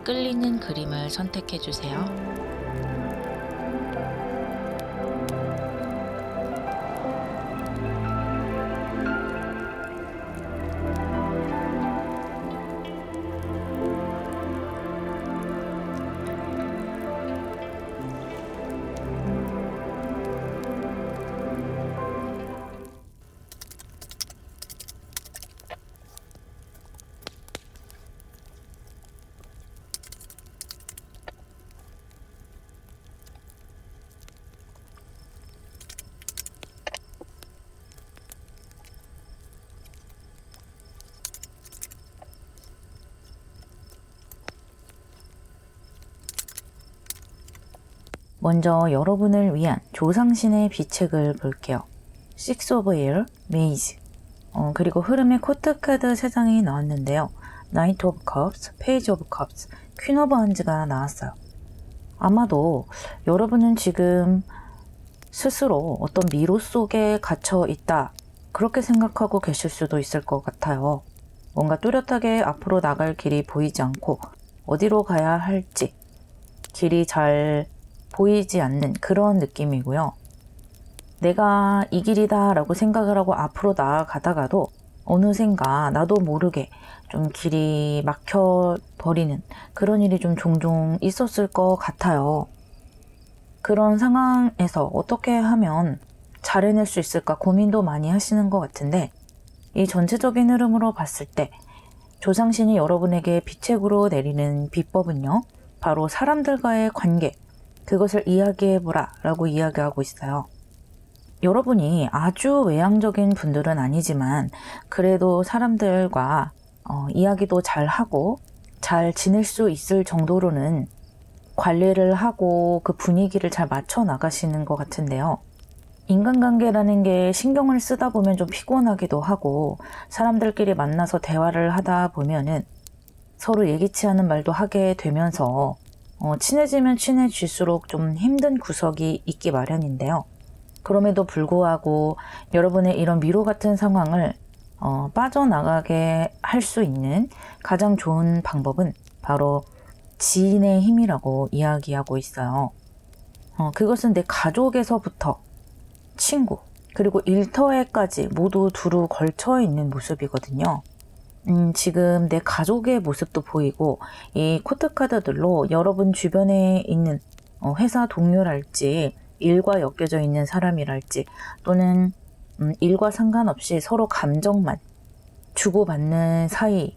끌리는 그림을 선택해 주세요. 먼저 여러분을 위한 조상신의 비책을 볼게요. Six of Air, Mage. 그리고 흐름의 코트 카드 3장이 나왔는데요. Knight of Cups, Page of Cups, Queen of Wands가 나왔어요. 아마도 여러분은 지금 스스로 어떤 미로 속에 갇혀 있다, 그렇게 생각하고 계실 수도 있을 것 같아요. 뭔가 뚜렷하게 앞으로 나갈 길이 보이지 않고 어디로 가야 할지 길이 잘 보이지 않는 그런 느낌이고요. 내가 이 길이다 라고 생각을 하고 앞으로 나아가다가도 어느샌가 나도 모르게 좀 길이 막혀버리는 그런 일이 좀 종종 있었을 것 같아요. 그런 상황에서 어떻게 하면 잘 해낼 수 있을까 고민도 많이 하시는 것 같은데, 이 전체적인 흐름으로 봤을 때 조상신이 여러분에게 비책으로 내리는 비법은요, 바로 사람들과의 관계, 그것을 이야기해보라 라고 이야기하고 있어요. 여러분이 아주 외향적인 분들은 아니지만 그래도 사람들과 이야기도 잘하고 잘 지낼 수 있을 정도로는 관리를 하고 그 분위기를 잘 맞춰 나가시는 것 같은데요. 인간관계라는 게 신경을 쓰다 보면 좀 피곤하기도 하고, 사람들끼리 만나서 대화를 하다 보면은 서로 예기치 않은 말도 하게 되면서 친해지면 친해질수록 좀 힘든 구석이 있기 마련인데요. 그럼에도 불구하고 여러분의 이런 미로 같은 상황을 빠져나가게 할 수 있는 가장 좋은 방법은 바로 지인의 힘이라고 이야기하고 있어요. 그것은 내 가족에서부터 친구, 그리고 일터에까지 모두 두루 걸쳐 있는 모습이거든요. 지금 내 가족의 모습도 보이고, 이 코트카드들로 여러분 주변에 있는 회사 동료랄지, 일과 엮여져 있는 사람이랄지, 또는 일과 상관없이 서로 감정만 주고받는 사이,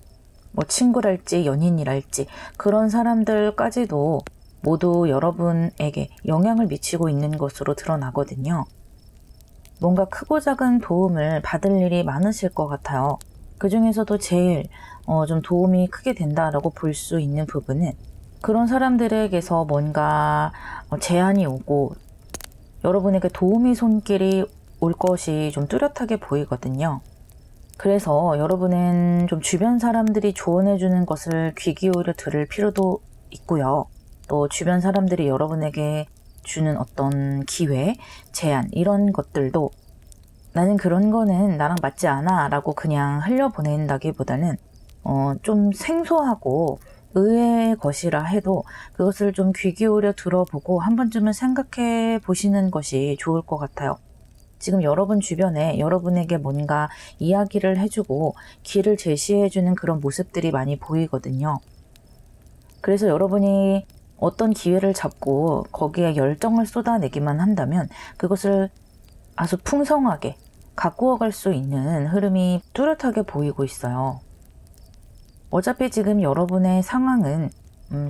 뭐 친구랄지 연인이랄지 그런 사람들까지도 모두 여러분에게 영향을 미치고 있는 것으로 드러나거든요. 뭔가 크고 작은 도움을 받을 일이 많으실 것 같아요. 그 중에서도 제일 좀 도움이 크게 된다라고 볼 수 있는 부분은, 그런 사람들에게서 뭔가 제안이 오고 여러분에게 도움이 손길이 올 것이 좀 뚜렷하게 보이거든요. 그래서 여러분은 좀 주변 사람들이 조언해주는 것을 귀 기울여 들을 필요도 있고요. 또 주변 사람들이 여러분에게 주는 어떤 기회, 제안, 이런 것들도 나는 그런 거는 나랑 맞지 않아 라고 그냥 흘려보낸다기보다는 좀 생소하고 의외의 것이라 해도 그것을 좀 귀 기울여 들어보고 한 번쯤은 생각해 보시는 것이 좋을 것 같아요. 지금 여러분 주변에 여러분에게 뭔가 이야기를 해주고 길을 제시해주는 그런 모습들이 많이 보이거든요. 그래서 여러분이 어떤 기회를 잡고 거기에 열정을 쏟아내기만 한다면 그것을 아주 풍성하게 가꾸어 갈 수 있는 흐름이 뚜렷하게 보이고 있어요. 어차피 지금 여러분의 상황은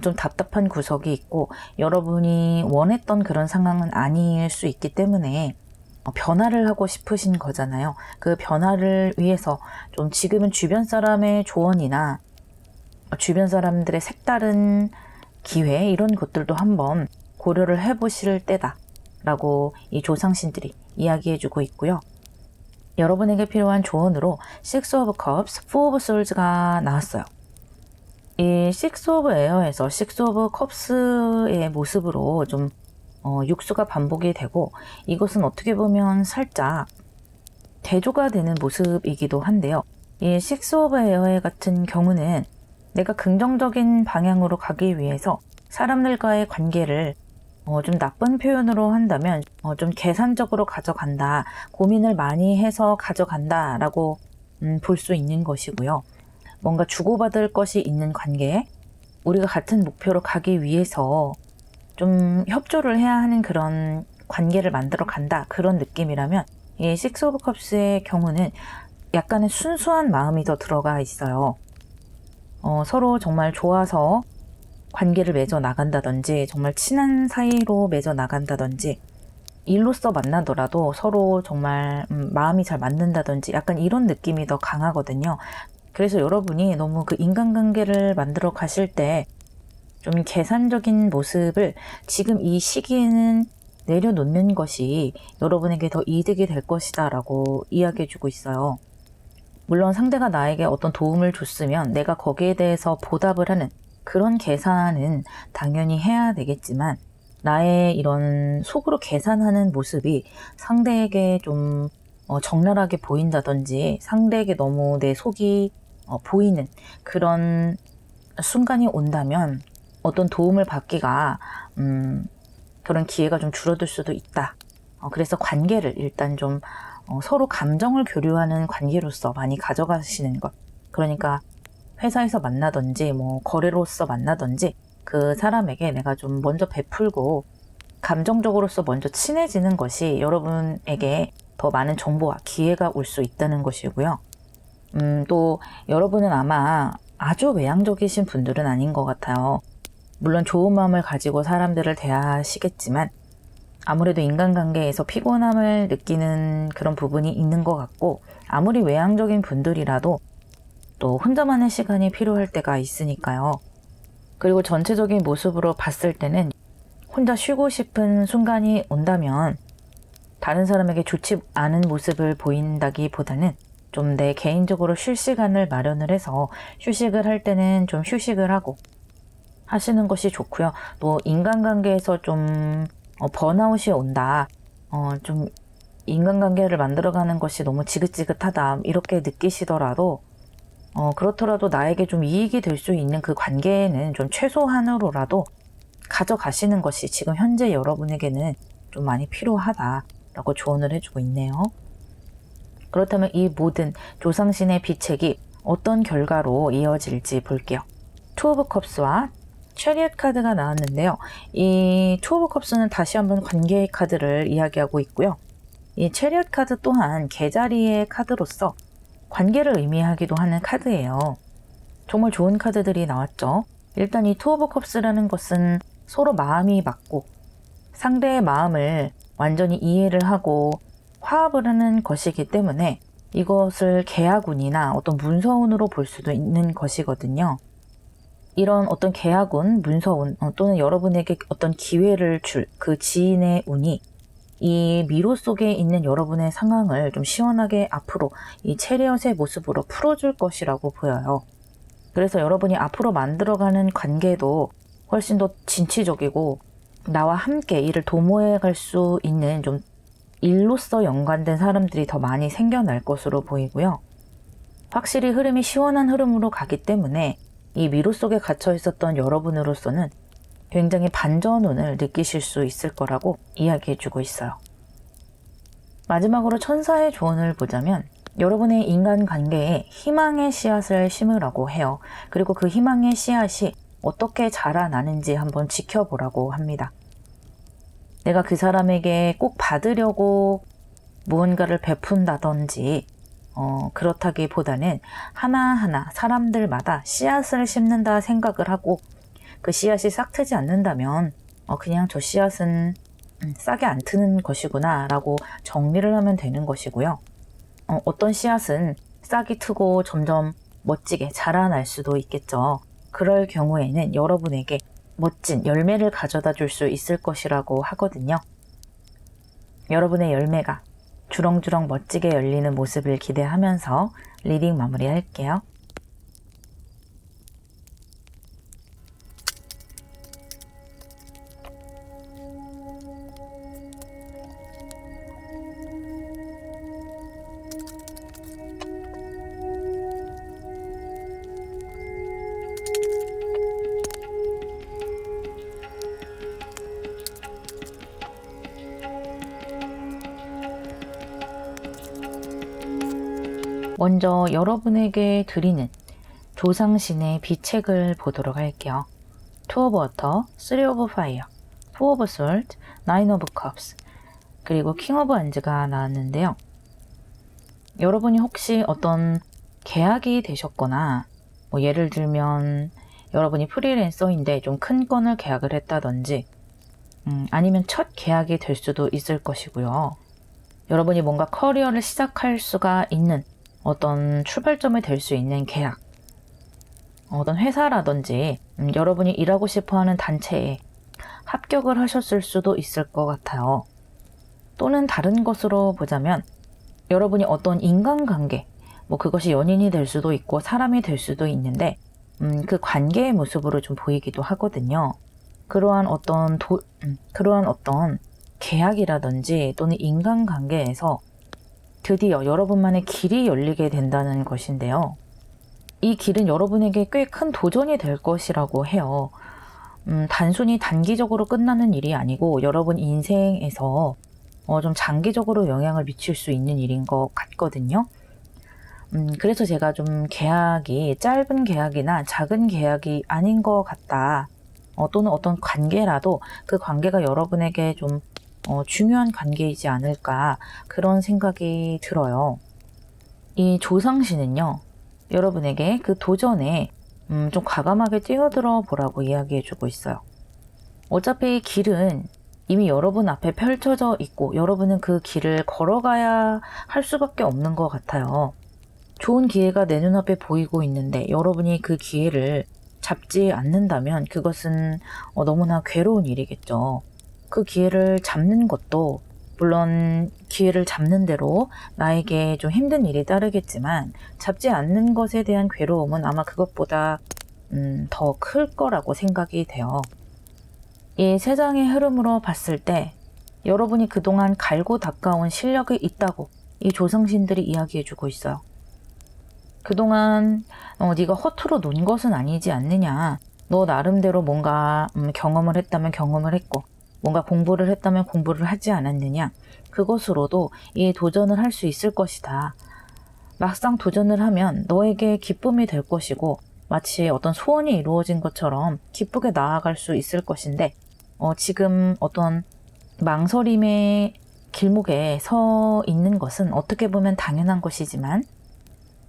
좀 답답한 구석이 있고 여러분이 원했던 그런 상황은 아닐 수 있기 때문에 변화를 하고 싶으신 거잖아요. 그 변화를 위해서 좀 지금은 주변 사람의 조언이나 주변 사람들의 색다른 기회, 이런 것들도 한번 고려를 해보실 때다라고 이 조상신들이 이야기해주고 있고요. 여러분에게 필요한 조언으로 Six of Cups, Four of Swords가 나왔어요. 이 Six of Air에서 Six of Cups의 모습으로 좀 육수가 반복이 되고, 이것은 어떻게 보면 살짝 대조가 되는 모습이기도 한데요. 이 Six of Air 같은 경우는 내가 긍정적인 방향으로 가기 위해서 사람들과의 관계를 좀 나쁜 표현으로 한다면 좀 계산적으로 가져간다, 고민을 많이 해서 가져간다 라고 볼 수 있는 것이고요. 뭔가 주고받을 것이 있는 관계에 우리가 같은 목표로 가기 위해서 좀 협조를 해야 하는 그런 관계를 만들어 간다, 그런 느낌이라면 이 식스 오브 컵스의 경우는 약간의 순수한 마음이 더 들어가 있어요. 서로 정말 좋아서 관계를 맺어 나간다든지, 정말 친한 사이로 맺어 나간다든지, 일로서 만나더라도 서로 정말 마음이 잘 맞는다든지, 약간 이런 느낌이 더 강하거든요. 그래서 여러분이 너무 그 인간관계를 만들어 가실 때 좀 계산적인 모습을 지금 이 시기에는 내려놓는 것이 여러분에게 더 이득이 될 것이다 라고 이야기해주고 있어요. 물론 상대가 나에게 어떤 도움을 줬으면 내가 거기에 대해서 보답을 하는 그런 계산은 당연히 해야 되겠지만, 나의 이런 속으로 계산하는 모습이 상대에게 좀 적나라하게 보인다든지, 상대에게 너무 내 속이 보이는 그런 순간이 온다면 어떤 도움을 받기가 그런 기회가 좀 줄어들 수도 있다. 그래서 관계를 일단 좀 서로 감정을 교류하는 관계로서 많이 가져가시는 것. 그러니까 회사에서 만나든지 뭐 거래로서 만나든지 그 사람에게 내가 좀 먼저 베풀고 감정적으로서 먼저 친해지는 것이 여러분에게 더 많은 정보와 기회가 올 수 있다는 것이고요. 또 여러분은 아마 아주 외향적이신 분들은 아닌 것 같아요. 물론 좋은 마음을 가지고 사람들을 대하시겠지만 아무래도 인간관계에서 피곤함을 느끼는 그런 부분이 있는 것 같고, 아무리 외향적인 분들이라도 또 혼자만의 시간이 필요할 때가 있으니까요. 그리고 전체적인 모습으로 봤을 때는 혼자 쉬고 싶은 순간이 온다면 다른 사람에게 좋지 않은 모습을 보인다기보다는 좀 내 개인적으로 쉴 시간을 마련을 해서 휴식을 할 때는 좀 휴식을 하고 하시는 것이 좋고요. 또 인간관계에서 좀 번아웃이 온다, 좀 인간관계를 만들어가는 것이 너무 지긋지긋하다 이렇게 느끼시더라도 그렇더라도 나에게 좀 이익이 될 수 있는 그 관계에는 좀 최소한으로라도 가져가시는 것이 지금 현재 여러분에게는 좀 많이 필요하다라고 조언을 해주고 있네요. 그렇다면 이 모든 조상신의 비책이 어떤 결과로 이어질지 볼게요. 투 오브 컵스와 체리엇 카드가 나왔는데요. 이 투 오브 컵스는 다시 한번 관계의 카드를 이야기하고 있고요. 이 체리엇 카드 또한 개자리의 카드로서 관계를 의미하기도 하는 카드예요. 정말 좋은 카드들이 나왔죠. 일단 이 투 오브 컵스라는 것은 서로 마음이 맞고 상대의 마음을 완전히 이해를 하고 화합을 하는 것이기 때문에 이것을 계약운이나 어떤 문서운으로 볼 수도 있는 것이거든요. 이런 어떤 계약운, 문서운 또는 여러분에게 어떤 기회를 줄 그 지인의 운이 이 미로 속에 있는 여러분의 상황을 좀 시원하게 앞으로 이 체리엇의 모습으로 풀어줄 것이라고 보여요. 그래서 여러분이 앞으로 만들어가는 관계도 훨씬 더 진취적이고 나와 함께 이를 도모해 갈 수 있는 좀 일로서 연관된 사람들이 더 많이 생겨날 것으로 보이고요. 확실히 흐름이 시원한 흐름으로 가기 때문에 이 미로 속에 갇혀 있었던 여러분으로서는 굉장히 반전운을 느끼실 수 있을 거라고 이야기해주고 있어요. 마지막으로 천사의 조언을 보자면 여러분의 인간관계에 희망의 씨앗을 심으라고 해요. 그리고 그 희망의 씨앗이 어떻게 자라나는지 한번 지켜보라고 합니다. 내가 그 사람에게 꼭 받으려고 무언가를 베푼다든지 그렇다기보다는 하나하나 사람들마다 씨앗을 심는다 생각을 하고 그 씨앗이 싹 트지 않는다면 그냥 저 씨앗은 싹이 안 트는 것이구나 라고 정리를 하면 되는 것이고요. 어떤 씨앗은 싹이 트고 점점 멋지게 자라날 수도 있겠죠. 그럴 경우에는 여러분에게 멋진 열매를 가져다 줄 수 있을 것이라고 하거든요. 여러분의 열매가 주렁주렁 멋지게 열리는 모습을 기대하면서 리딩 마무리할게요. 먼저 여러분에게 드리는 조상신의 비책을 보도록 할게요. Two of Water, Three of Fire, Four of Swords, Nine of Cups, 그리고 King of Wands가 나왔는데요. 여러분이 혹시 어떤 계약이 되셨거나 뭐 예를 들면 여러분이 프리랜서인데 좀 큰 건을 계약을 했다든지 아니면 첫 계약이 될 수도 있을 것이고요. 여러분이 뭔가 커리어를 시작할 수가 있는 어떤 출발점이 될 수 있는 계약, 어떤 회사라든지 여러분이 일하고 싶어하는 단체에 합격을 하셨을 수도 있을 것 같아요. 또는 다른 것으로 보자면 여러분이 어떤 인간관계, 뭐 그것이 연인이 될 수도 있고 사람이 될 수도 있는데 그 관계의 모습으로 좀 보이기도 하거든요. 그러한 어떤 계약이라든지 또는 인간관계에서 드디어 여러분만의 길이 열리게 된다는 것인데요. 이 길은 여러분에게 꽤 큰 도전이 될 것이라고 해요. 단순히 단기적으로 끝나는 일이 아니고 여러분 인생에서 좀 장기적으로 영향을 미칠 수 있는 일인 것 같거든요. 그래서 제가 좀 계약이 짧은 계약이나 작은 계약이 아닌 것 같다. 또는 어떤 관계라도 그 관계가 여러분에게 좀 중요한 관계이지 않을까 그런 생각이 들어요. 이 조상신은요. 여러분에게 그 도전에 좀 과감하게 뛰어들어 보라고 이야기해주고 있어요. 어차피 길은 이미 여러분 앞에 펼쳐져 있고 여러분은 그 길을 걸어가야 할 수밖에 없는 것 같아요. 좋은 기회가 내 눈앞에 보이고 있는데 여러분이 그 기회를 잡지 않는다면 그것은 너무나 괴로운 일이겠죠. 그 기회를 잡는 것도 물론 기회를 잡는 대로 나에게 좀 힘든 일이 따르겠지만 잡지 않는 것에 대한 괴로움은 아마 그것보다 더 클 거라고 생각이 돼요. 이 세상의 흐름으로 봤을 때 여러분이 그동안 갈고 닦아온 실력이 있다고 이 조상신들이 이야기해주고 있어요. 그동안 네가 허투루 논 것은 아니지 않느냐. 너 나름대로 뭔가 경험을 했다면 경험을 했고 뭔가 공부를 했다면 공부를 하지 않았느냐. 그것으로도 이 도전을 할 수 있을 것이다. 막상 도전을 하면 너에게 기쁨이 될 것이고 마치 어떤 소원이 이루어진 것처럼 기쁘게 나아갈 수 있을 것인데 지금 어떤 망설임의 길목에 서 있는 것은 어떻게 보면 당연한 것이지만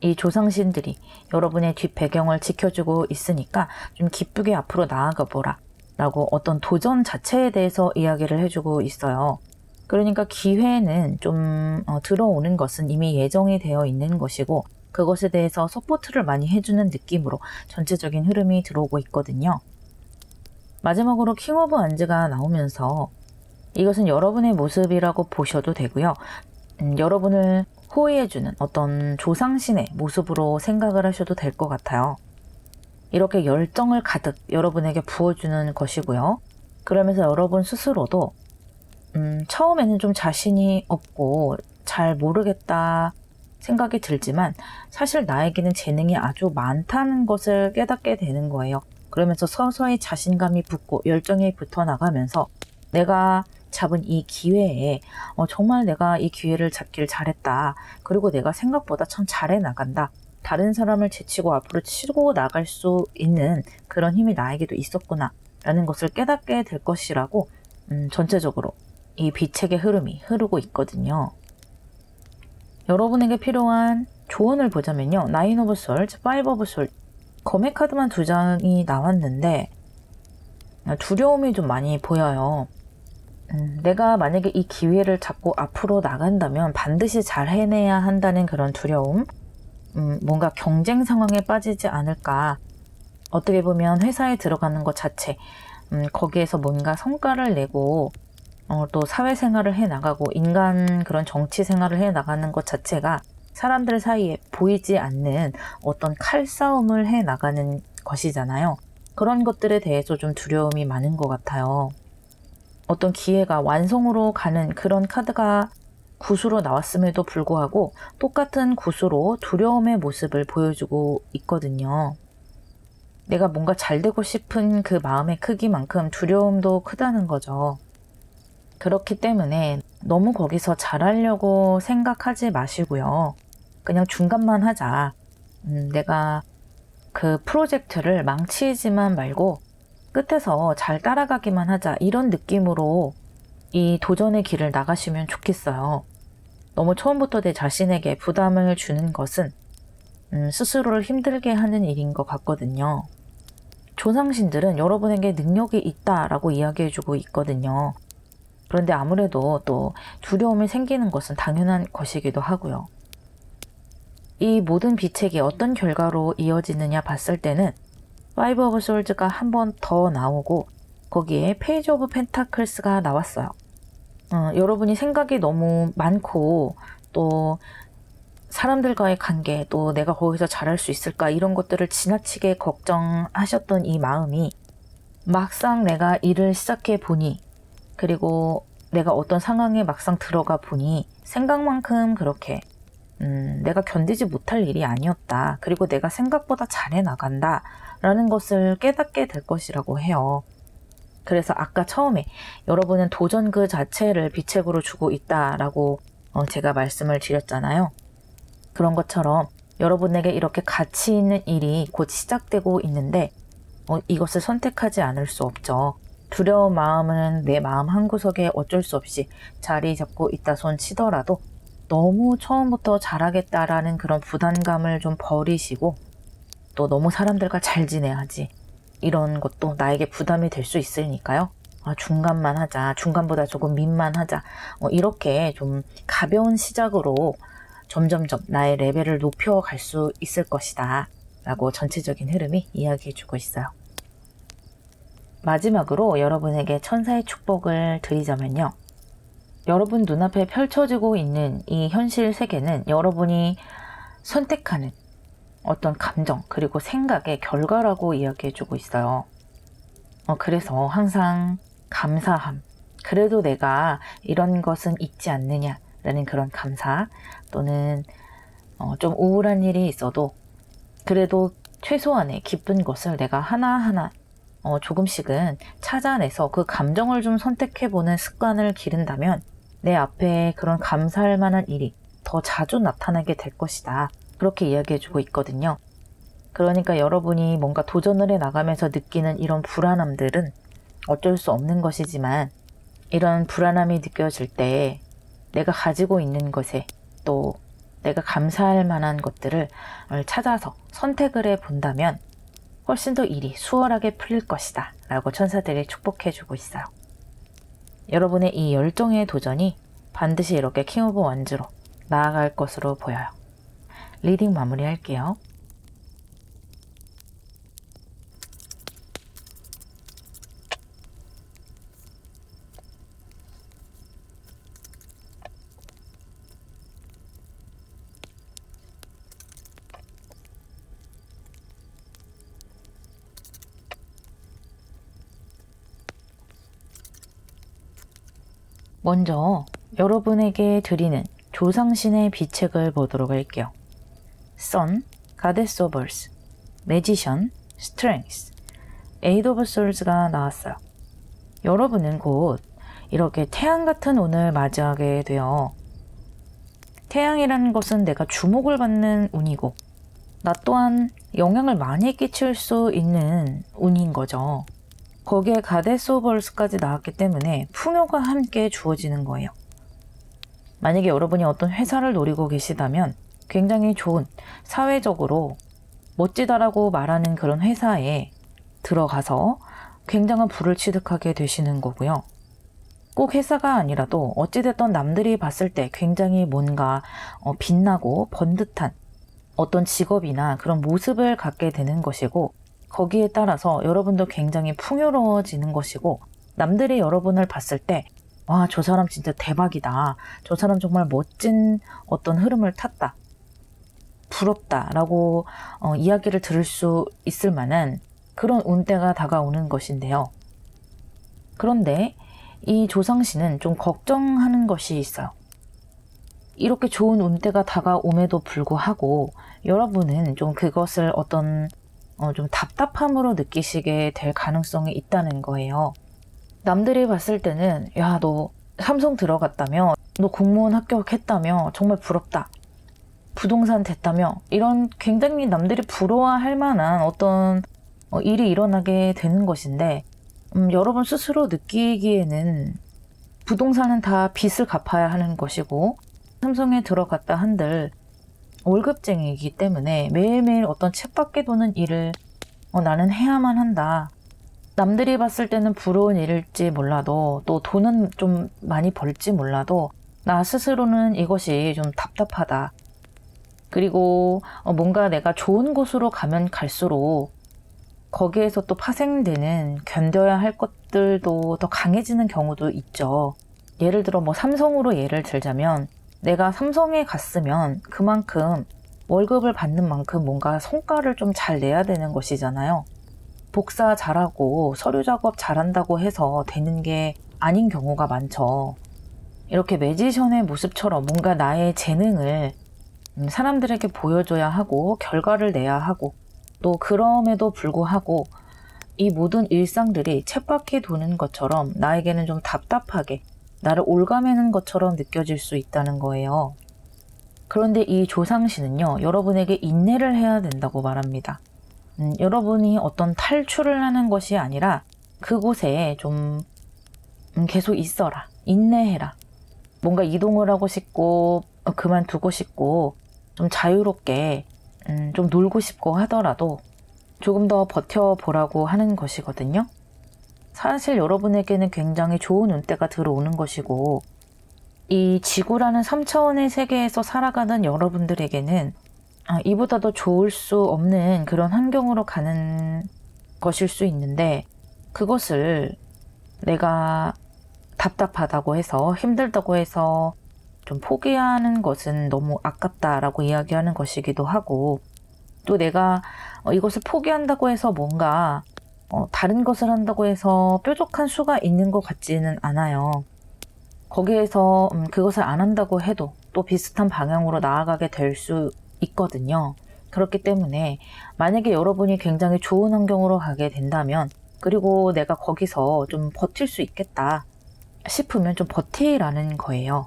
이 조상신들이 여러분의 뒷배경을 지켜주고 있으니까 좀 기쁘게 앞으로 나아가 보라 라고 어떤 도전 자체에 대해서 이야기를 해주고 있어요. 그러니까 기회는 좀 들어오는 것은 이미 예정이 되어 있는 것이고 그것에 대해서 서포트를 많이 해주는 느낌으로 전체적인 흐름이 들어오고 있거든요. 마지막으로 킹 오브 완즈가 나오면서 이것은 여러분의 모습이라고 보셔도 되고요. 여러분을 호의해주는 어떤 조상신의 모습으로 생각을 하셔도 될 것 같아요. 이렇게 열정을 가득 여러분에게 부어주는 것이고요. 그러면서 여러분 스스로도 처음에는 좀 자신이 없고 잘 모르겠다 생각이 들지만 사실 나에게는 재능이 아주 많다는 것을 깨닫게 되는 거예요. 그러면서 서서히 자신감이 붙고 열정이 붙어나가면서 내가 잡은 이 기회에 정말 내가 이 기회를 잡길 잘했다. 그리고 내가 생각보다 참 잘해 나간다. 다른 사람을 제치고 앞으로 치고 나갈 수 있는 그런 힘이 나에게도 있었구나 라는 것을 깨닫게 될 것이라고 전체적으로 이 비책의 흐름이 흐르고 있거든요. 여러분에게 필요한 조언을 보자면요. 나인 오브 솔즈, 파이브 오브 솔즈 검의 카드만 2장이 나왔는데 두려움이 좀 많이 보여요. 내가 만약에 이 기회를 잡고 앞으로 나간다면 반드시 잘 해내야 한다는 그런 두려움, 뭔가 경쟁 상황에 빠지지 않을까. 어떻게 보면 회사에 들어가는 것 자체, 거기에서 뭔가 성과를 내고 또 사회생활을 해나가고 인간 그런 정치 생활을 해나가는 것 자체가 사람들 사이에 보이지 않는 어떤 칼싸움을 해나가는 것이잖아요. 그런 것들에 대해서 좀 두려움이 많은 것 같아요. 어떤 기회가 완성으로 가는 그런 카드가 구수로 나왔음에도 불구하고 똑같은 구수로 두려움의 모습을 보여주고 있거든요. 내가 뭔가 잘 되고 싶은 그 마음의 크기만큼 두려움도 크다는 거죠. 그렇기 때문에 너무 거기서 잘하려고 생각하지 마시고요. 그냥 중간만 하자. 내가 그 프로젝트를 망치지만 말고 끝에서 잘 따라가기만 하자. 이런 느낌으로 이 도전의 길을 나가시면 좋겠어요. 너무 처음부터 내 자신에게 부담을 주는 것은 스스로를 힘들게 하는 일인 것 같거든요. 조상신들은 여러분에게 능력이 있다라고 이야기해주고 있거든요. 그런데 아무래도 또 두려움이 생기는 것은 당연한 것이기도 하고요. 이 모든 비책이 어떤 결과로 이어지느냐 봤을 때는 파이브 오브 솔즈가 한 번 더 나오고 거기에 페이지 오브 펜타클스가 나왔어요. 여러분이 생각이 너무 많고 또 사람들과의 관계, 또 내가 거기서 잘할 수 있을까 이런 것들을 지나치게 걱정하셨던 이 마음이 막상 내가 일을 시작해 보니, 그리고 내가 어떤 상황에 막상 들어가 보니 생각만큼 그렇게 내가 견디지 못할 일이 아니었다. 그리고 내가 생각보다 잘해 나간다 라는 것을 깨닫게 될 것이라고 해요. 그래서 아까 처음에 여러분은 도전 그 자체를 비책으로 주고 있다라고 제가 말씀을 드렸잖아요. 그런 것처럼 여러분에게 이렇게 가치 있는 일이 곧 시작되고 있는데 이것을 선택하지 않을 수 없죠. 두려운 마음은 내 마음 한구석에 어쩔 수 없이 자리 잡고 있다 손 치더라도 너무 처음부터 잘하겠다라는 그런 부담감을 좀 버리시고, 또 너무 사람들과 잘 지내야지 이런 것도 나에게 부담이 될 수 있으니까요. 중간만 하자, 중간보다 조금 밑만 하자, 이렇게 좀 가벼운 시작으로 점점점 나의 레벨을 높여갈 수 있을 것이다 라고 전체적인 흐름이 이야기해주고 있어요. 마지막으로 여러분에게 천사의 축복을 드리자면요. 여러분 눈앞에 펼쳐지고 있는 이 현실 세계는 여러분이 선택하는 어떤 감정 그리고 생각의 결과라고 이야기해주고 있어요. 그래서 항상 감사함, 그래도 내가 이런 것은 있지 않느냐라는 그런 감사, 또는 좀 우울한 일이 있어도 그래도 최소한의 기쁜 것을 내가 하나하나 조금씩은 찾아내서 그 감정을 좀 선택해보는 습관을 기른다면 내 앞에 그런 감사할 만한 일이 더 자주 나타나게 될 것이다. 그렇게 이야기해주고 있거든요. 그러니까 여러분이 뭔가 도전을 해나가면서 느끼는 이런 불안함들은 어쩔 수 없는 것이지만, 이런 불안함이 느껴질 때 내가 가지고 있는 것에 또 내가 감사할 만한 것들을 찾아서 선택을 해본다면 훨씬 더 일이 수월하게 풀릴 것이다 라고 천사들이 축복해주고 있어요. 여러분의 이 열정의 도전이 반드시 이렇게 킹 오브 원즈로 나아갈 것으로 보여요. 리딩 마무리할게요. 먼저 여러분에게 드리는 조상신의 비책을 보도록 할게요. Sun, Goddess of Earth, Magician, Strength, Eight of Swords가 나왔어요. 여러분은 곧 이렇게 태양 같은 운을 맞이하게 돼요. 태양이라는 것은 내가 주목을 받는 운이고, 나 또한 영향을 많이 끼칠 수 있는 운인 거죠. 거기에 가데스 오브 얼스까지 나왔기 때문에 풍요가 함께 주어지는 거예요. 만약에 여러분이 어떤 회사를 노리고 계시다면 굉장히 좋은, 사회적으로 멋지다라고 말하는 그런 회사에 들어가서 굉장한 부를 취득하게 되시는 거고요. 꼭 회사가 아니라도 어찌됐든 남들이 봤을 때 굉장히 뭔가 빛나고 번듯한 어떤 직업이나 그런 모습을 갖게 되는 것이고, 거기에 따라서 여러분도 굉장히 풍요로워지는 것이고, 남들이 여러분을 봤을 때 와, 저 사람 진짜 대박이다, 저 사람 정말 멋진 어떤 흐름을 탔다, 부럽다 라고 이야기를 들을 수 있을 만한 그런 운때가 다가오는 것인데요. 그런데 이 조상신은 좀 걱정하는 것이 있어요. 이렇게 좋은 운때가 다가옴에도 불구하고 여러분은 좀 그것을 어떤 좀 답답함으로 느끼시게 될 가능성이 있다는 거예요. 남들이 봤을 때는 야, 너 삼성 들어갔다며, 너 공무원 합격했다며, 정말 부럽다, 부동산 됐다며 이런 굉장히 남들이 부러워할 만한 어떤 일이 일어나게 되는 것인데 여러분 스스로 느끼기에는 부동산은 다 빚을 갚아야 하는 것이고 삼성에 들어갔다 한들 월급쟁이이기 때문에 매일매일 어떤 쳇바퀴 도는 일을 나는 해야만 한다. 남들이 봤을 때는 부러운 일일지 몰라도 또 돈은 좀 많이 벌지 몰라도 나 스스로는 이것이 좀 답답하다. 그리고 뭔가 내가 좋은 곳으로 가면 갈수록 거기에서 또 파생되는 견뎌야 할 것들도 더 강해지는 경우도 있죠. 예를 들어 삼성으로 예를 들자면 내가 삼성에 갔으면 그만큼 월급을 받는 만큼 뭔가 성과를 좀 잘 내야 되는 것이잖아요. 복사 잘하고 서류 작업 잘한다고 해서 되는 게 아닌 경우가 많죠. 이렇게 매지션의 모습처럼 뭔가 나의 재능을 사람들에게 보여줘야 하고 결과를 내야 하고 또 그럼에도 불구하고 이 모든 일상들이 쳇바퀴 도는 것처럼 나에게는 좀 답답하게 나를 옭아매는 것처럼 느껴질 수 있다는 거예요. 그런데 이 조상신은요, 여러분에게 인내를 해야 된다고 말합니다. 여러분이 어떤 탈출을 하는 것이 아니라 그곳에 좀 계속 있어라. 인내해라. 뭔가 이동을 하고 싶고 그만두고 싶고 좀 자유롭게 좀 놀고 싶고 하더라도 조금 더 버텨보라고 하는 것이거든요. 사실 여러분에게는 굉장히 좋은 운때가 들어오는 것이고 이 지구라는 3차원의 세계에서 살아가는 여러분들에게는 이보다 더 좋을 수 없는 그런 환경으로 가는 것일 수 있는데 그것을 내가 답답하다고 해서 힘들다고 해서 좀 포기하는 것은 너무 아깝다라고 이야기하는 것이기도 하고 또 내가 이것을 포기한다고 해서 뭔가 다른 것을 한다고 해서 뾰족한 수가 있는 것 같지는 않아요. 거기에서 그것을 안 한다고 해도 또 비슷한 방향으로 나아가게 될 수 있거든요. 그렇기 때문에 만약에 여러분이 굉장히 좋은 환경으로 가게 된다면 그리고 내가 거기서 좀 버틸 수 있겠다 싶으면 좀 버티라는 거예요.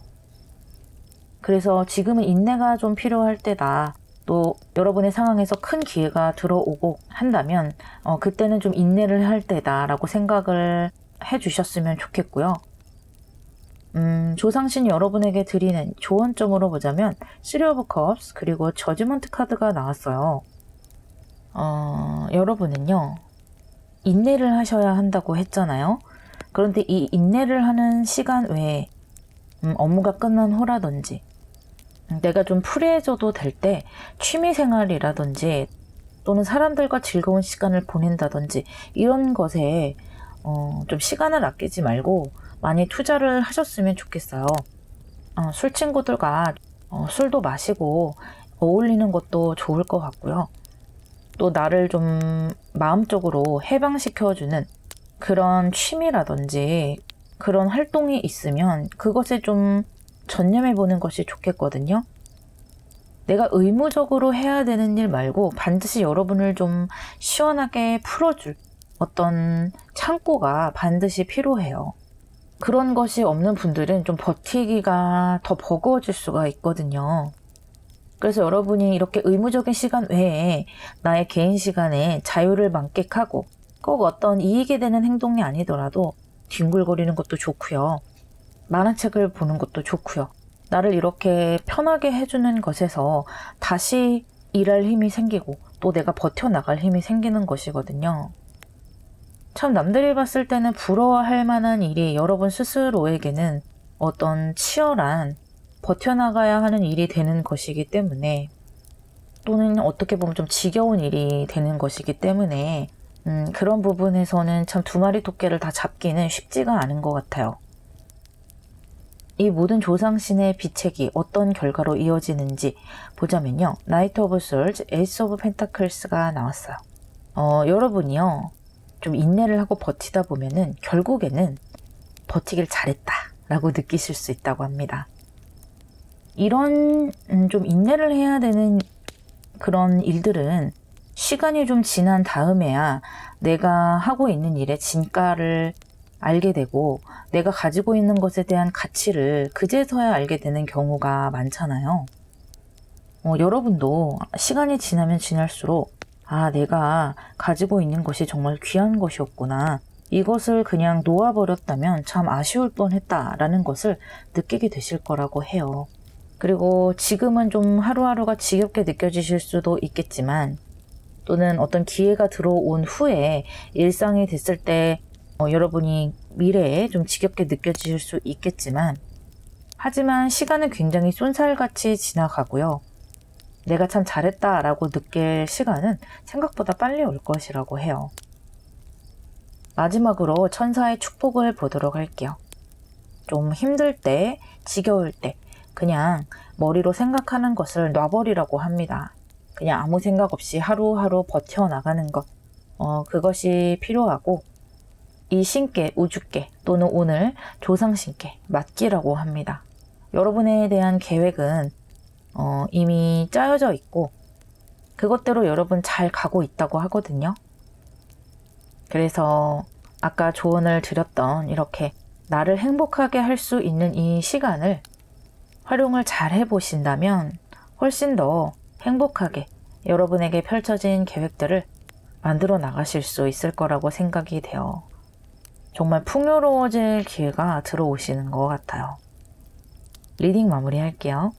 그래서 지금은 인내가 좀 필요할 때다. 또 여러분의 상황에서 큰 기회가 들어오고 한다면 그때는 좀 인내를 할 때다라고 생각을 해주셨으면 좋겠고요. 조상신이 여러분에게 드리는 조언점으로 보자면 Three of Cups 그리고 저지먼트 카드가 나왔어요. 여러분은요 인내를 하셔야 한다고 했잖아요. 그런데 이 인내를 하는 시간 외에 업무가 끝난 후라든지 내가 좀 프리해져도 될 때 취미생활이라든지 또는 사람들과 즐거운 시간을 보낸다든지 이런 것에 좀 시간을 아끼지 말고 많이 투자를 하셨으면 좋겠어요. 술 친구들과 술도 마시고 어울리는 것도 좋을 것 같고요. 또 나를 좀 마음적으로 해방시켜주는 그런 취미라든지 그런 활동이 있으면 그것에 좀 전념해보는 것이 좋겠거든요. 내가 의무적으로 해야 되는 일 말고 반드시 여러분을 좀 시원하게 풀어줄 어떤 창고가 반드시 필요해요. 그런 것이 없는 분들은 좀 버티기가 더 버거워질 수가 있거든요. 그래서 여러분이 이렇게 의무적인 시간 외에 나의 개인 시간에 자유를 만끽하고 꼭 어떤 이익이 되는 행동이 아니더라도 뒹굴거리는 것도 좋고요. 만화책을 보는 것도 좋고요. 나를 이렇게 편하게 해주는 것에서 다시 일할 힘이 생기고 또 내가 버텨나갈 힘이 생기는 것이거든요. 참 남들이 봤을 때는 부러워할 만한 일이 여러분 스스로에게는 어떤 치열한 버텨나가야 하는 일이 되는 것이기 때문에 또는 어떻게 보면 좀 지겨운 일이 되는 것이기 때문에 그런 부분에서는 참 두 마리 토끼를 다 잡기는 쉽지가 않은 것 같아요. 이 모든 조상신의 비책이 어떤 결과로 이어지는지 보자면요. 나이트 오브 솔즈, 에이스 오브 펜타클스가 나왔어요. 여러분이요. 좀 인내를 하고 버티다 보면은 결국에는 버티길 잘했다 라고 느끼실 수 있다고 합니다. 이런 좀 인내를 해야 되는 그런 일들은 시간이 좀 지난 다음에야 내가 하고 있는 일의 진가를 알게 되고 내가 가지고 있는 것에 대한 가치를 그제서야 알게 되는 경우가 많잖아요. 여러분도 시간이 지나면 지날수록 내가 가지고 있는 것이 정말 귀한 것이었구나. 이것을 그냥 놓아버렸다면 참 아쉬울 뻔했다라는 것을 느끼게 되실 거라고 해요. 그리고 지금은 좀 하루하루가 지겹게 느껴지실 수도 있겠지만 또는 어떤 기회가 들어온 후에 일상이 됐을 때 여러분이 미래에 좀 지겹게 느껴지실 수 있겠지만 하지만 시간은 굉장히 쏜살같이 지나가고요. 내가 참 잘했다라고 느낄 시간은 생각보다 빨리 올 것이라고 해요. 마지막으로 천사의 축복을 보도록 할게요. 좀 힘들 때, 지겨울 때 그냥 머리로 생각하는 것을 놔버리라고 합니다. 그냥 아무 생각 없이 하루하루 버텨나가는 것. 그것이 필요하고 이 신께, 우주께 또는 오늘 조상신께 맡기라고 합니다. 여러분에 대한 계획은 이미 짜여져 있고 그것대로 여러분 잘 가고 있다고 하거든요. 그래서 아까 조언을 드렸던 이렇게 나를 행복하게 할 수 있는 이 시간을 활용을 잘 해보신다면 훨씬 더 행복하게 여러분에게 펼쳐진 계획들을 만들어 나가실 수 있을 거라고 생각이 돼요. 정말 풍요로워질 기회가 들어오시는 것 같아요. 리딩 마무리할게요.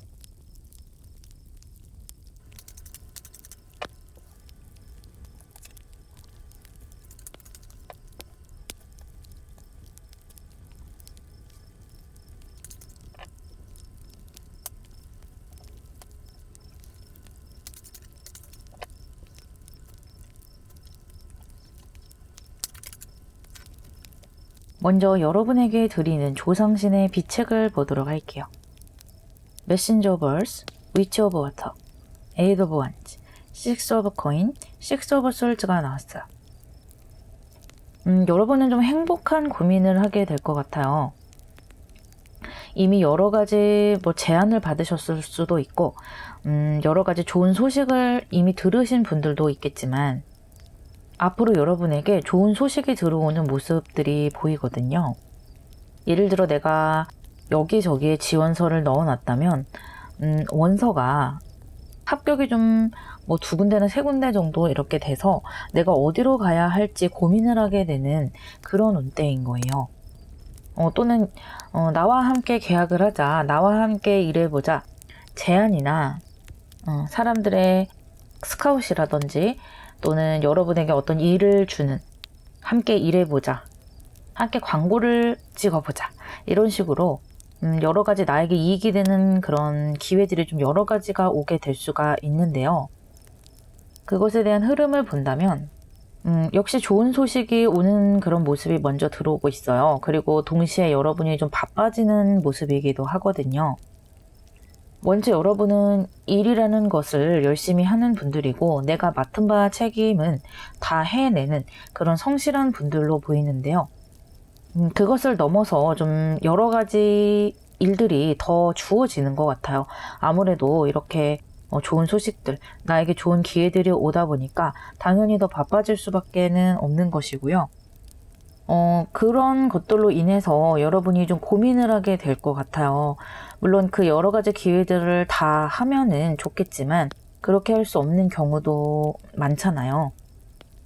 먼저 여러분에게 드리는 조상신의 비책을 보도록 할게요. Messenger of Earth, Witch of Water, Eight of Wands, Six of Coin, Six of Swords가 나왔어요. 여러분은 좀 행복한 고민을 하게 될 것 같아요. 이미 여러 가지 제안을 받으셨을 수도 있고 여러 가지 좋은 소식을 이미 들으신 분들도 있겠지만 앞으로 여러분에게 좋은 소식이 들어오는 모습들이 보이거든요. 예를 들어 내가 여기저기에 지원서를 넣어놨다면 원서가 합격이 좀 두 군데나 세 군데 정도 이렇게 돼서 내가 어디로 가야 할지 고민을 하게 되는 그런 운때인 거예요. 또는 나와 함께 계약을 하자, 나와 함께 일해보자, 제안이나 사람들의 스카웃이라든지 또는 여러분에게 어떤 일을 주는, 함께 일해보자, 함께 광고를 찍어보자, 이런 식으로 여러 가지 나에게 이익이 되는 그런 기회들이 좀 여러 가지가 오게 될 수가 있는데요. 그것에 대한 흐름을 본다면 역시 좋은 소식이 오는 그런 모습이 먼저 들어오고 있어요. 그리고 동시에 여러분이 좀 바빠지는 모습이기도 하거든요. 먼저 여러분은 일이라는 것을 열심히 하는 분들이고 내가 맡은 바 책임은 다 해내는 그런 성실한 분들로 보이는데요. 그것을 넘어서 좀 여러 가지 일들이 더 주어지는 것 같아요. 아무래도 이렇게 좋은 소식들, 나에게 좋은 기회들이 오다 보니까 당연히 더 바빠질 수밖에는 없는 것이고요. 그런 것들로 인해서 여러분이 좀 고민을 하게 될 것 같아요. 물론 그 여러 가지 기회들을 다 하면은 좋겠지만 그렇게 할 수 없는 경우도 많잖아요.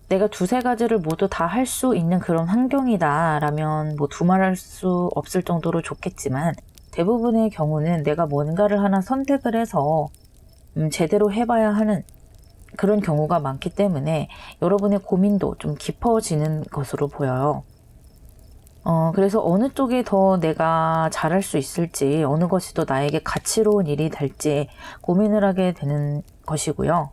내가 두세 가지를 모두 다 할 수 있는 그런 환경이다 라면 두말할 수 없을 정도로 좋겠지만 대부분의 경우는 내가 뭔가를 하나 선택을 해서 제대로 해봐야 하는 그런 경우가 많기 때문에 여러분의 고민도 좀 깊어지는 것으로 보여요. 그래서 어느 쪽이 더 내가 잘할 수 있을지, 어느 것이 더 나에게 가치로운 일이 될지 고민을 하게 되는 것이고요.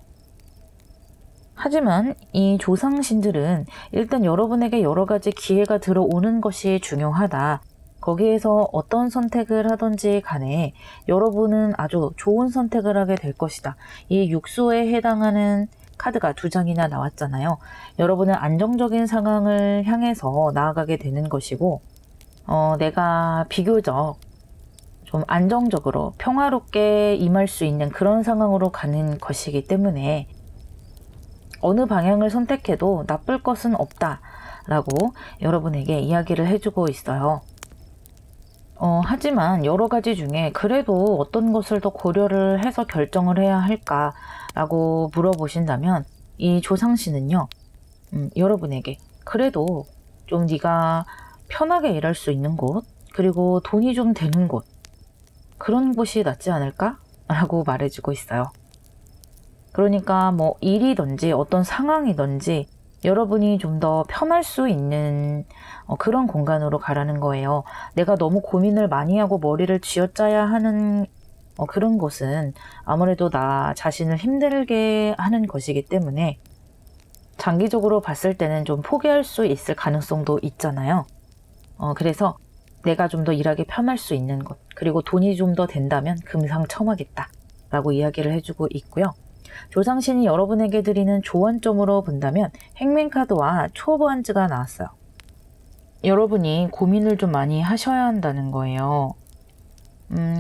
하지만 이 조상신들은 일단 여러분에게 여러 가지 기회가 들어오는 것이 중요하다. 거기에서 어떤 선택을 하든지 간에 여러분은 아주 좋은 선택을 하게 될 것이다. 이 육수에 해당하는 카드가 2장이나 나왔잖아요. 여러분은 안정적인 상황을 향해서 나아가게 되는 것이고 내가 비교적 좀 안정적으로 평화롭게 임할 수 있는 그런 상황으로 가는 것이기 때문에 어느 방향을 선택해도 나쁠 것은 없다라고 여러분에게 이야기를 해주고 있어요. 하지만 여러 가지 중에 그래도 어떤 것을 더 고려를 해서 결정을 해야 할까라고 물어보신다면 이 조상신은요, 여러분에게 그래도 좀 네가 편하게 일할 수 있는 곳, 그리고 돈이 좀 되는 곳, 그런 곳이 낫지 않을까? 라고 말해주고 있어요. 그러니까 뭐 일이든지 어떤 상황이든지 여러분이 좀 더 편할 수 있는 그런 공간으로 가라는 거예요. 내가 너무 고민을 많이 하고 머리를 쥐어짜야 하는 그런 곳은 아무래도 나 자신을 힘들게 하는 것이기 때문에 장기적으로 봤을 때는 좀 포기할 수 있을 가능성도 있잖아요. 그래서 내가 좀 더 일하기 편할 수 있는 곳, 그리고 돈이 좀 더 된다면 금상첨화겠다 라고 이야기를 해주고 있고요. 조상신이 여러분에게 드리는 조언점으로 본다면 행맨카드와 초보한즈가 나왔어요. 여러분이 고민을 좀 많이 하셔야 한다는 거예요.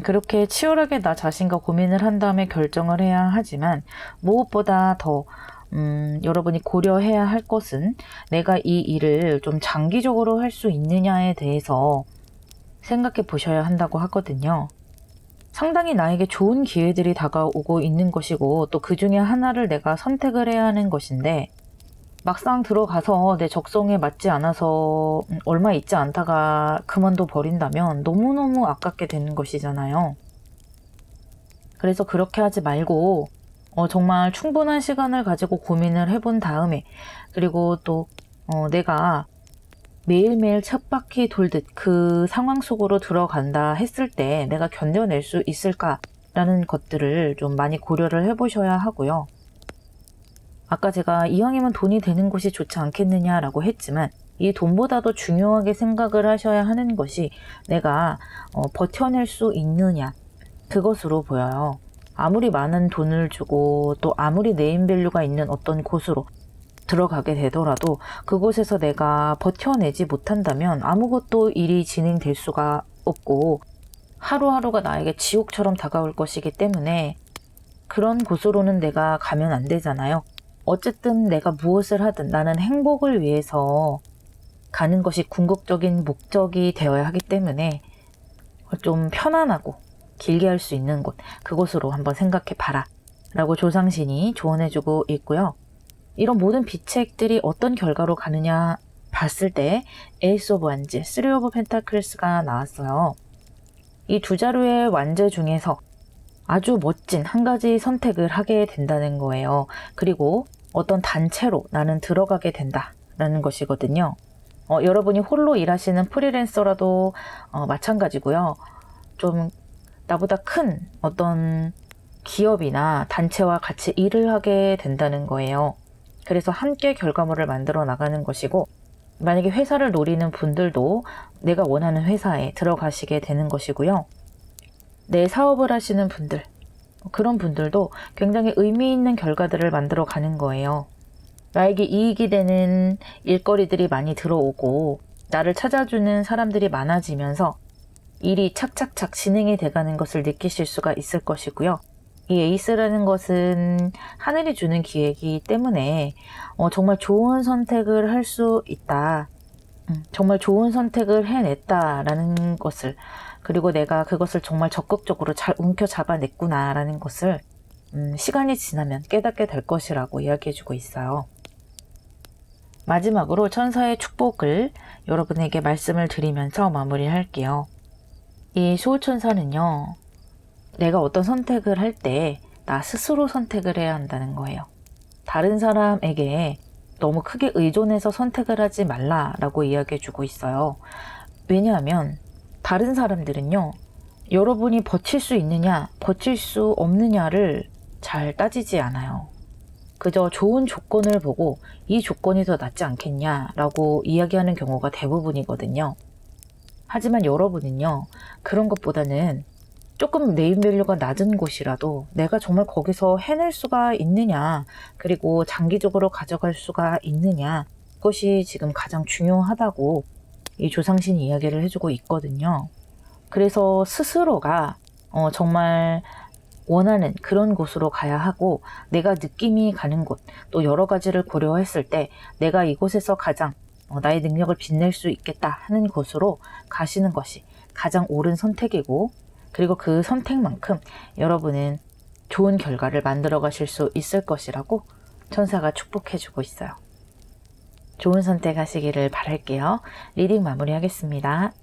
그렇게 치열하게 나 자신과 고민을 한 다음에 결정을 해야 하지만 무엇보다 더 여러분이 고려해야 할 것은 내가 이 일을 좀 장기적으로 할 수 있느냐에 대해서 생각해 보셔야 한다고 하거든요. 상당히 나에게 좋은 기회들이 다가오고 있는 것이고 또 그 중에 하나를 내가 선택을 해야 하는 것인데 막상 들어가서 내 적성에 맞지 않아서 얼마 있지 않다가 그만둬 버린다면 너무너무 아깝게 되는 것이잖아요. 그래서 그렇게 하지 말고 정말 충분한 시간을 가지고 고민을 해본 다음에 그리고 또 내가 매일매일 쳇바퀴 돌듯 그 상황 속으로 들어간다 했을 때 내가 견뎌낼 수 있을까라는 것들을 좀 많이 고려를 해보셔야 하고요. 아까 제가 이왕이면 돈이 되는 곳이 좋지 않겠느냐라고 했지만 이 돈보다도 중요하게 생각을 하셔야 하는 것이 내가 버텨낼 수 있느냐 그것으로 보여요. 아무리 많은 돈을 주고 또 아무리 네임밸류가 있는 어떤 곳으로 들어가게 되더라도 그곳에서 내가 버텨내지 못한다면 아무것도 일이 진행될 수가 없고 하루하루가 나에게 지옥처럼 다가올 것이기 때문에 그런 곳으로는 내가 가면 안 되잖아요. 어쨌든 내가 무엇을 하든 나는 행복을 위해서 가는 것이 궁극적인 목적이 되어야 하기 때문에 좀 편안하고 길게 할 수 있는 곳, 그곳으로 한번 생각해 봐라 라고 조상신이 조언해주고 있고요. 이런 모든 비책들이 어떤 결과로 가느냐 봤을 때 에이스 오브 완즈, 3 오브 펜타클스가 나왔어요. 이 두 자루의 완즈 중에서 아주 멋진 한 가지 선택을 하게 된다는 거예요. 그리고 어떤 단체로 나는 들어가게 된다라는 것이거든요. 여러분이 홀로 일하시는 프리랜서라도 마찬가지고요. 좀 나보다 큰 어떤 기업이나 단체와 같이 일을 하게 된다는 거예요. 그래서 함께 결과물을 만들어 나가는 것이고 만약에 회사를 노리는 분들도 내가 원하는 회사에 들어가시게 되는 것이고요. 내 사업을 하시는 분들, 그런 분들도 굉장히 의미 있는 결과들을 만들어 가는 거예요. 나에게 이익이 되는 일거리들이 많이 들어오고 나를 찾아주는 사람들이 많아지면서 일이 착착착 진행이 돼가는 것을 느끼실 수가 있을 것이고요. 이 에이스라는 것은 하늘이 주는 기회이기 때문에 정말 좋은 선택을 할 수 있다. 정말 좋은 선택을 해냈다라는 것을 그리고 내가 그것을 정말 적극적으로 잘 움켜잡아냈구나라는 것을 시간이 지나면 깨닫게 될 것이라고 이야기해주고 있어요. 마지막으로 천사의 축복을 여러분에게 말씀을 드리면서 마무리할게요. 이 수호천사는요. 내가 어떤 선택을 할 때 나 스스로 선택을 해야 한다는 거예요. 다른 사람에게 너무 크게 의존해서 선택을 하지 말라라고 이야기해주고 있어요. 왜냐하면 다른 사람들은요. 여러분이 버틸 수 있느냐, 버틸 수 없느냐를 잘 따지지 않아요. 그저 좋은 조건을 보고 이 조건이 더 낫지 않겠냐라고 이야기하는 경우가 대부분이거든요. 하지만 여러분은요. 그런 것보다는 조금 네임밸류가 낮은 곳이라도 내가 정말 거기서 해낼 수가 있느냐, 그리고 장기적으로 가져갈 수가 있느냐, 그것이 지금 가장 중요하다고 이 조상신이 이야기를 해주고 있거든요. 그래서 스스로가 정말 원하는 그런 곳으로 가야 하고 내가 느낌이 가는 곳, 또 여러 가지를 고려했을 때 내가 이곳에서 가장 나의 능력을 빛낼 수 있겠다 하는 곳으로 가시는 것이 가장 옳은 선택이고, 그리고 그 선택만큼 여러분은 좋은 결과를 만들어 가실 수 있을 것이라고 천사가 축복해주고 있어요. 좋은 선택하시기를 바랄게요. 리딩 마무리하겠습니다.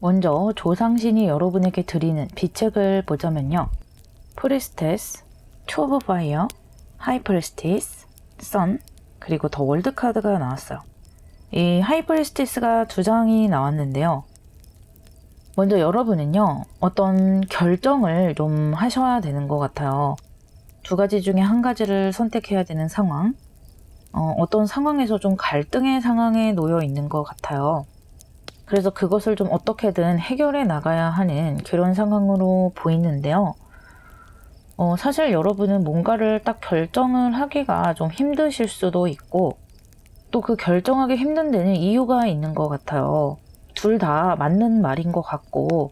먼저 조상신이 여러분에게 드리는 비책을 보자면요. 프리스테스, 투 오브 파이어, 하이프리스티스, 선, 그리고 더 월드 카드가 나왔어요. 이 하이프리스티스가 2장이 나왔는데요. 먼저 여러분은요, 어떤 결정을 좀 하셔야 되는 것 같아요. 2가지 중에 1가지를 선택해야 되는 상황, 어떤 상황에서 좀 갈등의 상황에 놓여 있는 것 같아요. 그래서 그것을 좀 어떻게든 해결해 나가야 하는 그런 상황으로 보이는데요. 사실 여러분은 뭔가를 딱 결정을 하기가 좀 힘드실 수도 있고, 또 그 결정하기 힘든 데는 이유가 있는 것 같아요. 둘 다 맞는 말인 것 같고,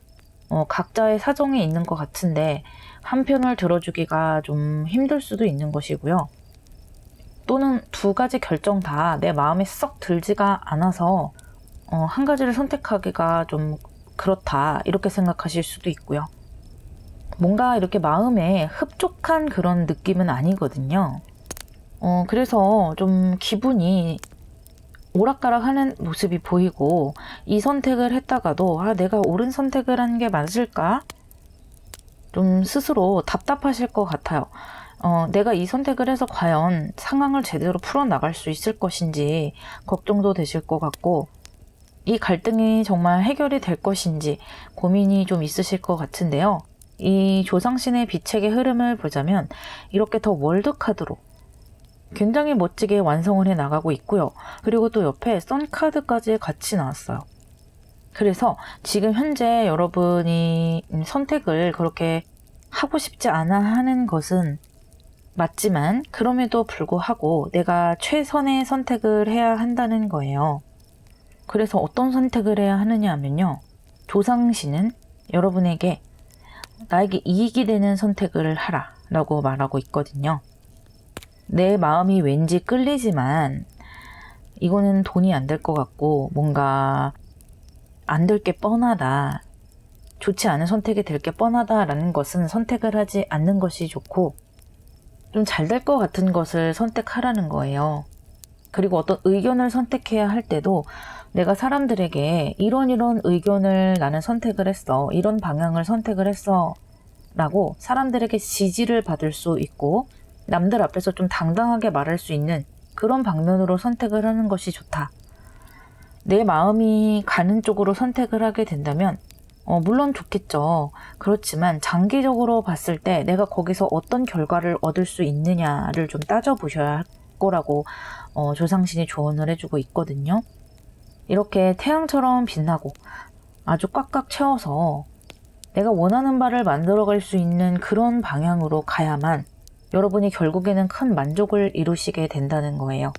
각자의 사정이 있는 것 같은데 한편을 들어주기가 좀 힘들 수도 있는 것이고요. 또는 2가지 결정 다 내 마음에 썩 들지가 않아서 1가지를 선택하기가 좀 그렇다, 이렇게 생각하실 수도 있고요. 뭔가 이렇게 마음에 흡족한 그런 느낌은 아니거든요. 그래서 좀 기분이 오락가락하는 모습이 보이고, 이 선택을 했다가도 내가 옳은 선택을 한 게 맞을까? 좀 스스로 답답하실 것 같아요. 내가 이 선택을 해서 과연 상황을 제대로 풀어나갈 수 있을 것인지 걱정도 되실 것 같고, 이 갈등이 정말 해결이 될 것인지 고민이 좀 있으실 것 같은데요. 이 조상신의 비책의 흐름을 보자면 이렇게 더 월드 카드로 굉장히 멋지게 완성을 해 나가고 있고요. 그리고 또 옆에 선 카드까지 같이 나왔어요. 그래서 지금 현재 여러분이 선택을 그렇게 하고 싶지 않아 하는 것은 맞지만, 그럼에도 불구하고 내가 최선의 선택을 해야 한다는 거예요. 그래서 어떤 선택을 해야 하느냐 하면요. 조상신은 여러분에게 나에게 이익이 되는 선택을 하라 라고 말하고 있거든요. 내 마음이 왠지 끌리지만 이거는 돈이 안 될 것 같고 뭔가 안 될 게 뻔하다, 좋지 않은 선택이 될 게 뻔하다라는 것은 선택을 하지 않는 것이 좋고, 좀 잘 될 것 같은 것을 선택하라는 거예요. 그리고 어떤 의견을 선택해야 할 때도 내가 사람들에게 이런 의견을 나는 선택을 했어, 이런 방향을 선택을 했어 라고 사람들에게 지지를 받을 수 있고, 남들 앞에서 좀 당당하게 말할 수 있는 그런 방면으로 선택을 하는 것이 좋다. 내 마음이 가는 쪽으로 선택을 하게 된다면 물론 좋겠죠. 그렇지만 장기적으로 봤을 때 내가 거기서 어떤 결과를 얻을 수 있느냐를 좀 따져보셔야 할 거라고 조상신이 조언을 해주고 있거든요. 이렇게 태양처럼 빛나고 아주 꽉꽉 채워서 내가 원하는 바를 만들어갈 수 있는 그런 방향으로 가야만 여러분이 결국에는 큰 만족을 이루시게 된다는 거예요.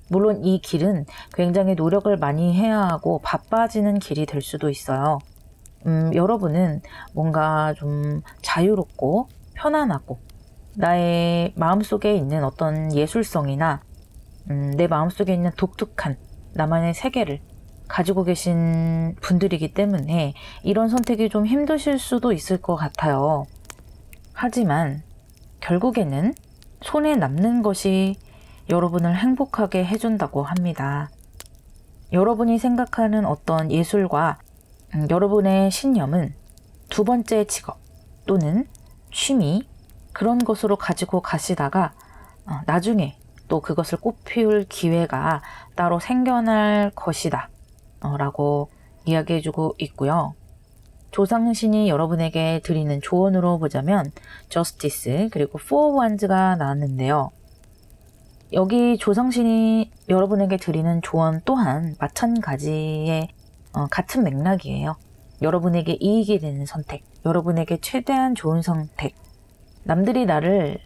물론 이 길은 굉장히 노력을 많이 해야 하고 바빠지는 길이 될 수도 있어요. 여러분은 뭔가 좀 자유롭고 편안하고 나의 마음속에 있는 어떤 예술성이나 내 마음속에 있는 독특한 나만의 세계를 가지고 계신 분들이기 때문에 이런 선택이 좀 힘드실 수도 있을 것 같아요. 하지만 결국에는 손에 남는 것이 여러분을 행복하게 해준다고 합니다. 여러분이 생각하는 어떤 예술과 여러분의 신념은 2번째 직업 또는 취미, 그런 것으로 가지고 가시다가 나중에 또 그것을 꽃피울 기회가 따로 생겨날 것이다 라고 이야기해주고 있고요. 조상신이 여러분에게 드리는 조언으로 보자면 저스티스 그리고 포 원즈가 나왔는데요. 여기 조상신이 여러분에게 드리는 조언 또한 마찬가지의 같은 맥락이에요. 여러분에게 이익이 되는 선택, 여러분에게 최대한 좋은 선택, 남들이 나를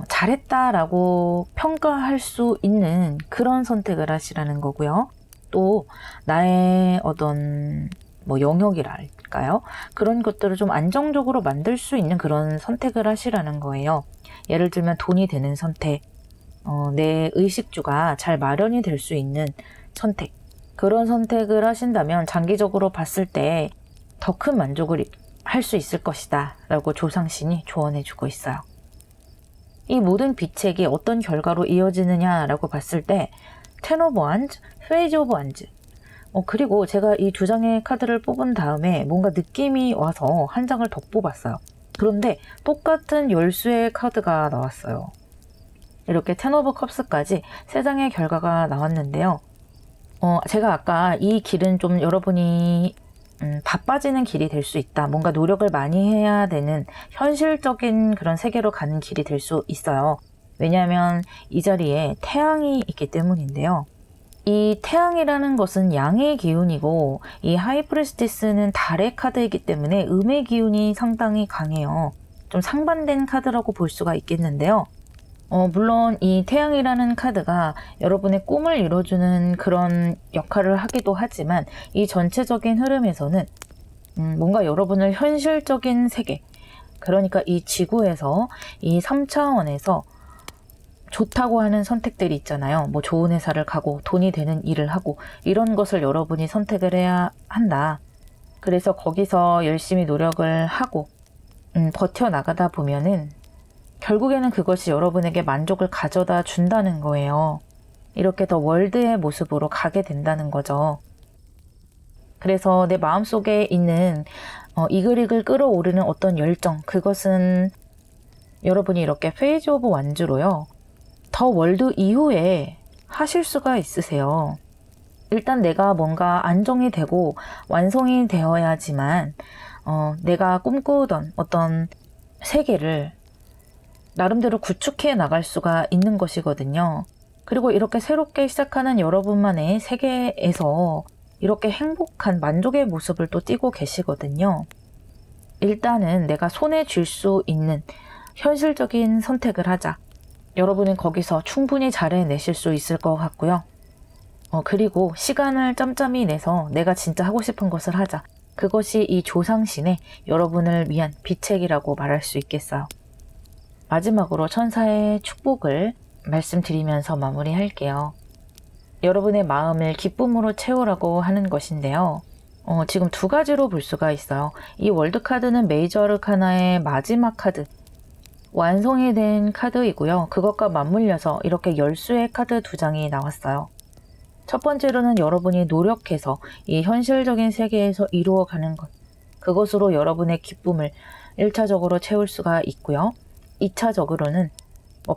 잘했다라고 평가할 수 있는 그런 선택을 하시라는 거고요. 또 나의 어떤 영역이랄까요? 그런 것들을 좀 안정적으로 만들 수 있는 그런 선택을 하시라는 거예요. 예를 들면 돈이 되는 선택, 내 의식주가 잘 마련이 될 수 있는 선택. 그런 선택을 하신다면 장기적으로 봤을 때 더 큰 만족을 할 수 있을 것이다 라고 조상신이 조언해 주고 있어요. 이 모든 비책이 어떤 결과로 이어지느냐라고 봤을 때 텐 오브 완즈, 페이지 오브 완즈, 그리고 제가 이 두 장의 카드를 뽑은 다음에 뭔가 느낌이 와서 한 장을 더 뽑았어요. 그런데 똑같은 열수의 카드가 나왔어요. 이렇게 텐 오브 컵스까지 세 장의 결과가 나왔는데요. 제가 아까 이 길은 좀 여러분이 바빠지는 길이 될 수 있다. 뭔가 노력을 많이 해야 되는 현실적인 그런 세계로 가는 길이 될 수 있어요. 왜냐하면 이 자리에 태양이 있기 때문인데요. 이 태양이라는 것은 양의 기운이고 이 하이프레스티스는 달의 카드이기 때문에 음의 기운이 상당히 강해요. 좀 상반된 카드라고 볼 수가 있겠는데요. 물론 이 태양이라는 카드가 여러분의 꿈을 이뤄주는 그런 역할을 하기도 하지만 이 전체적인 흐름에서는 뭔가 여러분을 현실적인 세계, 그러니까 이 지구에서 이 3차원에서 좋다고 하는 선택들이 있잖아요. 좋은 회사를 가고 돈이 되는 일을 하고 이런 것을 여러분이 선택을 해야 한다. 그래서 거기서 열심히 노력을 하고 버텨나가다 보면은 결국에는 그것이 여러분에게 만족을 가져다 준다는 거예요. 이렇게 더 월드의 모습으로 가게 된다는 거죠. 그래서 내 마음속에 있는 이글이글 끌어오르는 어떤 열정, 그것은 여러분이 이렇게 페이지 오브 완즈로요. 더 월드 이후에 하실 수가 있으세요. 일단 내가 뭔가 안정이 되고 완성이 되어야지만 내가 꿈꾸던 어떤 세계를 나름대로 구축해 나갈 수가 있는 것이거든요. 그리고 이렇게 새롭게 시작하는 여러분만의 세계에서 이렇게 행복한 만족의 모습을 또 띠고 계시거든요. 일단은 내가 손에 쥘 수 있는 현실적인 선택을 하자. 여러분은 거기서 충분히 잘 해내실 수 있을 것 같고요. 그리고 시간을 짬짬이 내서 내가 진짜 하고 싶은 것을 하자. 그것이 이 조상신의 여러분을 위한 비책이라고 말할 수 있겠어요. 마지막으로 천사의 축복을 말씀드리면서 마무리할게요. 여러분의 마음을 기쁨으로 채우라고 하는 것인데요. 지금 두 가지로 볼 수가 있어요. 이 월드 카드는 메이저 아르카나의 마지막 카드, 완성이 된 카드이고요. 그것과 맞물려서 이렇게 열수의 카드 두 장이 나왔어요. 첫 번째로는 여러분이 노력해서 이 현실적인 세계에서 이루어가는 것, 그것으로 여러분의 기쁨을 1차적으로 채울 수가 있고요. 2차적으로는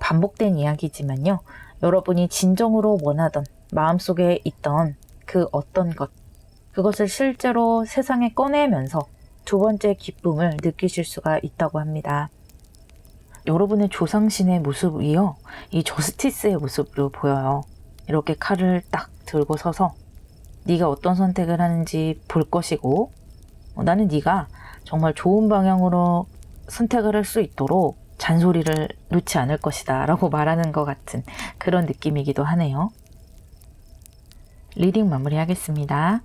반복된 이야기지만요. 여러분이 진정으로 원하던 마음속에 있던 그 어떤 것, 그것을 실제로 세상에 꺼내면서 두 번째 기쁨을 느끼실 수가 있다고 합니다. 여러분의 조상신의 모습이요. 이 저스티스의 모습으로 보여요. 이렇게 칼을 딱 들고 서서 네가 어떤 선택을 하는지 볼 것이고 나는 네가 정말 좋은 방향으로 선택을 할 수 있도록 잔소리를 놓지 않을 것이다 라고 말하는 것 같은 그런 느낌이기도 하네요. 리딩 마무리하겠습니다.